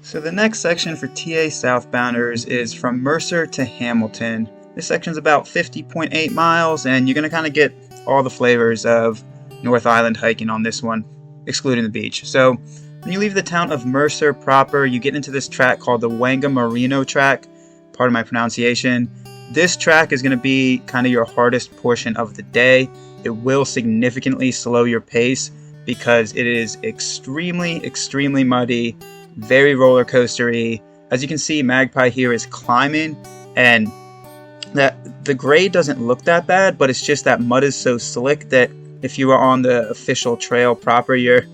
So the next section for TA southbounders is from Mercer to Hamilton. This section's about 50.8 miles, and you're going to kind of get all the flavors of North Island hiking on this one, excluding the beach. So when you leave the town of Mercer proper, you get into this track called the Wangamarino Track, part of my pronunciation. This track is going to be kind of your hardest portion of the day. It will significantly slow your pace because it is extremely muddy, very roller coastery. As you can see, Magpie here is climbing, and that the grade doesn't look that bad, but it's just that mud is so slick that if you are on the official trail proper, you're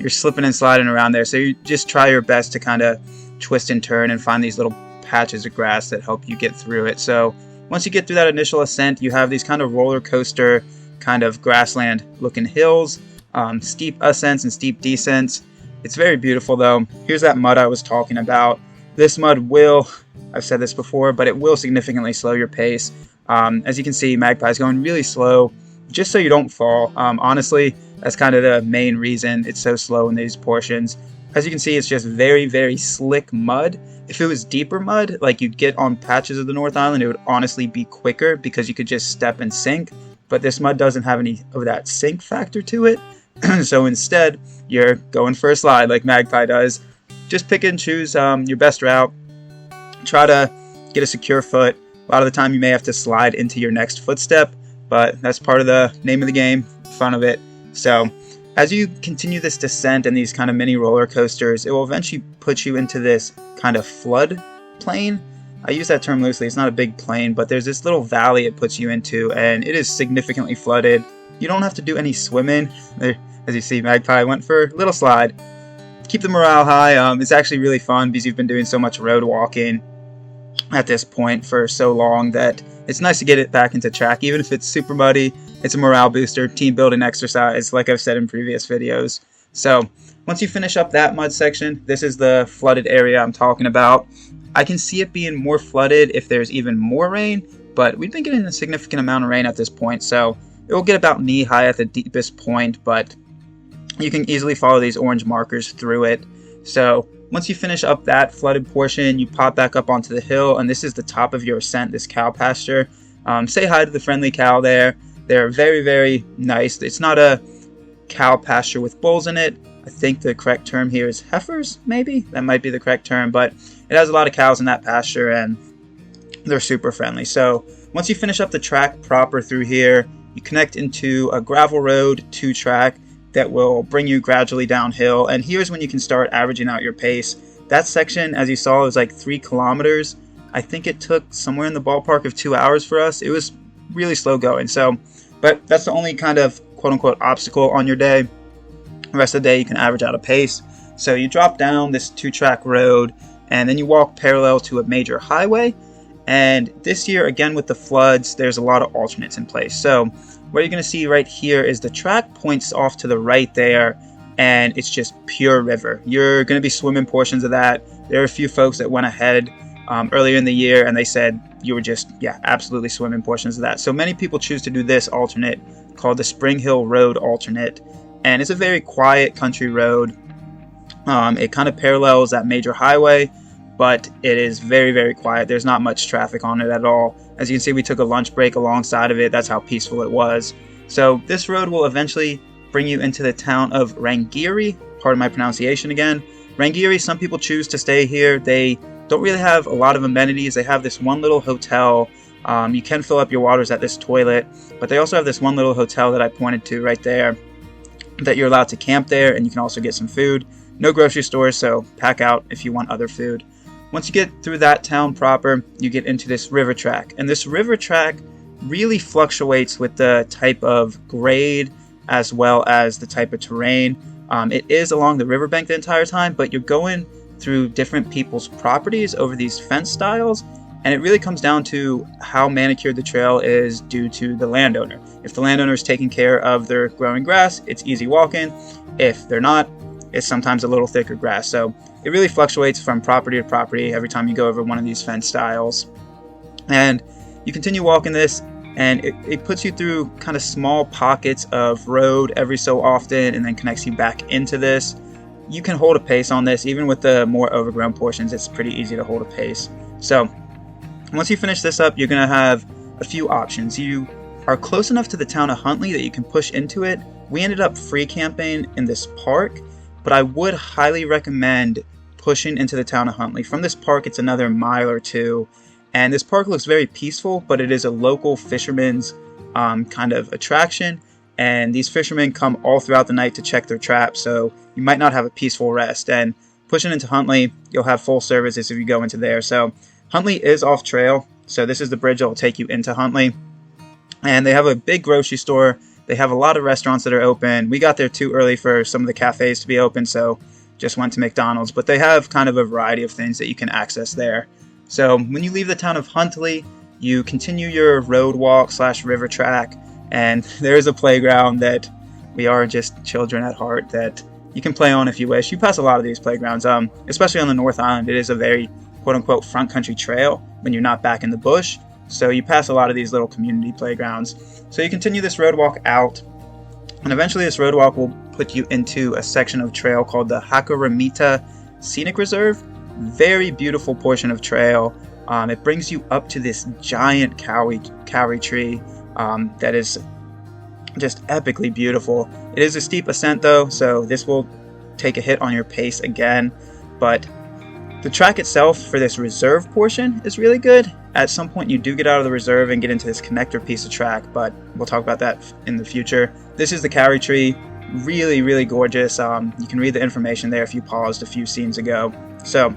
slipping and sliding around there. So you just try your best to kind of twist and turn and find these little patches of grass that help you get through it. So once you get through that initial ascent, you have these kind of roller coaster kind of grassland looking hills, steep ascents and steep descents. It's very beautiful though. Here's that mud I was talking about. This mud will, I've said this before, but it will significantly slow your pace. As you can see, Magpie's going really slow just so you don't fall. Honestly, that's kind of the main reason it's so slow in these portions. As you can see, it's just very slick mud. If it was deeper mud, like you'd get on patches of the North Island, it would honestly be quicker because you could just step and sink. But this mud doesn't have any of that sink factor to it. So instead, you're going for a slide like Magpie does. Just pick and choose your best route. Try to get a secure foot. A lot of the time you may have to slide into your next footstep, but that's part of the name of the game, fun of it. So as you continue this descent and these kind of mini roller coasters, it will eventually put you into this kind of flood plain. I use that term loosely. It's not a big plain, but there's this little valley it puts you into, and it is significantly flooded. You don't have to do any swimming. As you see, Magpie went for a little slide. Keep the morale high. It's actually really fun because you've been doing so much road walking at this point for so long that it's nice to get it back into track. Even if it's super muddy, it's a morale booster, team building exercise, like I've said in previous videos. So once you finish up that mud section, this is the flooded area I'm talking about. I can see it being more flooded if there's even more rain, but we've been getting a significant amount of rain at this point, so it will get about knee high at the deepest point, but you can easily follow these orange markers through it. So once you finish up that flooded portion, you pop back up onto the hill, and this is the top of your ascent, this cow pasture. Say hi to the friendly cow there. They're very nice. It's not a cow pasture with bulls in it. I think the correct term here is heifers, maybe? That might be the correct term, but it has a lot of cows in that pasture, and they're super friendly. So once you finish up the track proper through here, you connect into a gravel road to track that will bring you gradually downhill, and here's when you can start averaging out your pace. That section, as you saw, was like 3 kilometers. I think it took somewhere in the ballpark of 2 hours for us. It was really slow going. So, but that's the only kind of quote-unquote obstacle on your day. The rest of the day you can average out a pace. So you drop down this 2-track road, and then you walk parallel to a major highway. And this year, again with the floods, there's a lot of alternates in place. So what you're going to see right here is the track points off to the right there, and it's just pure river. You're going to be swimming portions of that. There are a few folks that went ahead earlier in the year, and they said you were just, absolutely swimming portions of that. So many people choose to do this alternate called the Spring Hill Road alternate, and it's a very quiet country road. It kind of parallels that major highway, but it is very quiet. There's not much traffic on it at all. As you can see, we took a lunch break alongside of it. That's how peaceful it was. So this road will eventually bring you into the town of Rangiri, part of my pronunciation again. Rangiri, some people choose to stay here. They don't really have a lot of amenities. They have this one little hotel. You can fill up your waters at this toilet, but they also have this one little hotel that I pointed to right there that you're allowed to camp there, and you can also get some food. No grocery stores, so pack out if you want other food. Once you get through that town proper, you get into this river track. And this river track really fluctuates with the type of grade as well as the type of terrain. It is along the riverbank the entire time, but you're going through different people's properties over these fence styles. And it really comes down to how manicured the trail is due to the landowner. If the landowner is taking care of their growing grass, it's easy walking. If they're not, it's sometimes a little thicker grass. So it really fluctuates from property to property every time you go over one of these fence styles. And you continue walking this, and it puts you through kind of small pockets of road every so often, and then connects you back into this. you can hold a pace on this. Even with the more overgrown portions, it's pretty easy to hold a pace. So once you finish this up, you're going to have a few options. You are close enough to the town of Huntley that you can push into it. We ended up free camping in this park, but I would highly recommend pushing into the town of Huntley. From this park, it's another mile or two, and this park looks very peaceful, but it is a local fisherman's kind of attraction, and these fishermen come all throughout the night to check their traps, so you might not have a peaceful rest. And pushing into Huntley, you'll have full services if you go into there. So Huntley is off trail, so this is the bridge that will take you into Huntley, and they have a big grocery store. They have a lot of restaurants that are open. We got there too early for some of the cafes to be open, so just went to McDonald's, but they have kind of a variety of things that you can access there. So when you leave the town of Huntley, you continue your road walk / river track, and there is a playground that we are just children at heart that you can play on if you wish. You pass a lot of these playgrounds, especially on the North Island. It is a very quote-unquote front country trail when you're not back in the bush, so you pass a lot of these little community playgrounds. So you continue this road walk out, and eventually this road walk will put you into a section of trail called the Hakuramita Scenic Reserve. Very beautiful portion of trail. It brings you up to this giant kauri tree that is just epically beautiful. It is a steep ascent though, so this will take a hit on your pace again, but the track itself for this reserve portion is really good. At some point you do get out of the reserve and get into this connector piece of track, but we'll talk about that in the future. This is the kauri tree. Really gorgeous. You can read the information there if you paused a few scenes ago. So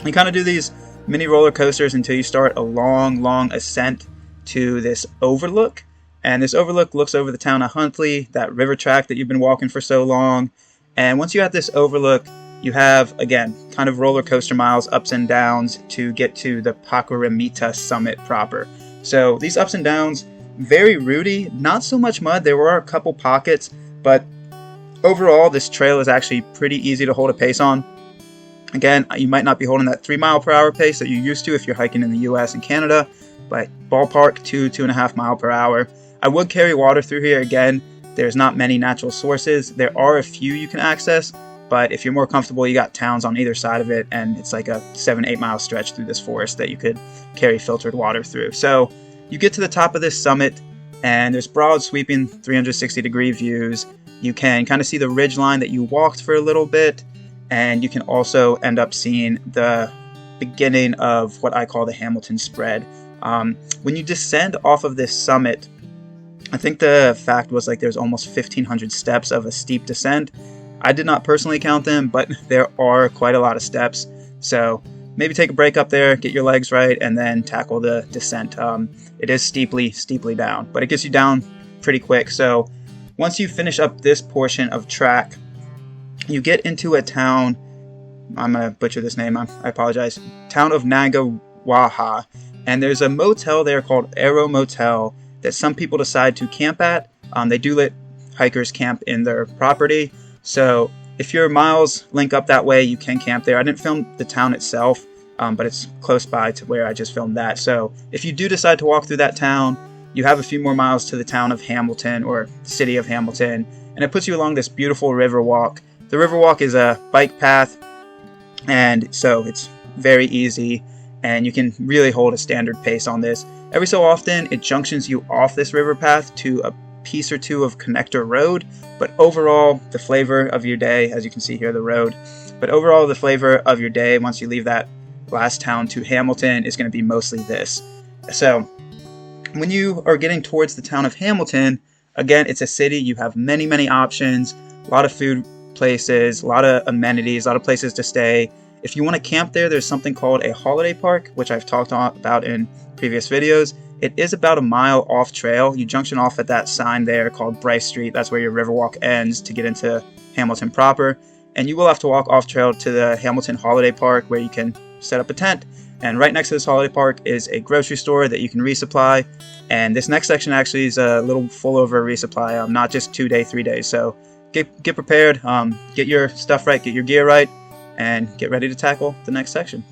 you kind of do these mini roller coasters until you start a long ascent to this overlook, and this overlook looks over the town of Huntley, that river track that you've been walking for so long. And once you're at this overlook, you have, again, kind of roller coaster miles, ups and downs, to get to the Hakuramita summit proper. So these ups and downs, very rooty, not so much mud. There were a couple pockets, but overall this trail is actually pretty easy to hold a pace on. Again, you might not be holding that 3 mile per hour pace that you're used to if you're hiking in the US and Canada, but ballpark 2.5 mile per hour. I would carry water through here. Again, there's not many natural sources. There are a few you can access, but if you're more comfortable, you got towns on either side of it, and it's like a 7-8 mile stretch through this forest that you could carry filtered water through. So you get to the top of this summit, and there's broad sweeping 360-degree views. You can kind of see the ridge line that you walked for a little bit, and you can also end up seeing the beginning of what I call the Hamilton spread. When you descend off of this summit, I think the fact was like there's almost 1,500 steps of a steep descent. I did not personally count them, but there are quite a lot of steps. So maybe take a break up there, get your legs right, and then tackle the descent. It is steeply down, but it gets you down pretty quick. So once you finish up this portion of track, you get into a town, I'm going to butcher this name, I apologize, town of Wangamarino, and there's a motel there called Araroa Motel that some people decide to camp at. They do let hikers camp in their property, so if your miles link up that way, you can camp there. I didn't film the town itself, but it's close by to where I just filmed that. So if you do decide to walk through that town, you have a few more miles to the town of Hamilton, or city of Hamilton, and it puts you along this beautiful river walk. The river walk is a bike path, and so it's very easy, and you can really hold a standard pace on this. Every so often, it junctions you off this river path to a piece or two of connector road, but overall, the flavor of your day, as you can see here, the road, but overall, the flavor of your day, once you leave that last town to Hamilton, is going to be mostly this. So when you are getting towards the town of Hamilton, again, it's a city. You have many options, a lot of food places, a lot of amenities, a lot of places to stay. If you want to camp there, there's something called a holiday park, which I've talked about in previous videos. It is about a mile off trail. You junction off at that sign there called Bryce Street. That's where your Riverwalk ends to get into Hamilton proper. And you will have to walk off trail to the Hamilton Holiday Park, where you can set up a tent. And right next to this holiday park is a grocery store that you can resupply. And this next section actually is a little full over resupply, not just 2 day, 3 days. So get prepared, get your stuff right, get your gear right, and get ready to tackle the next section.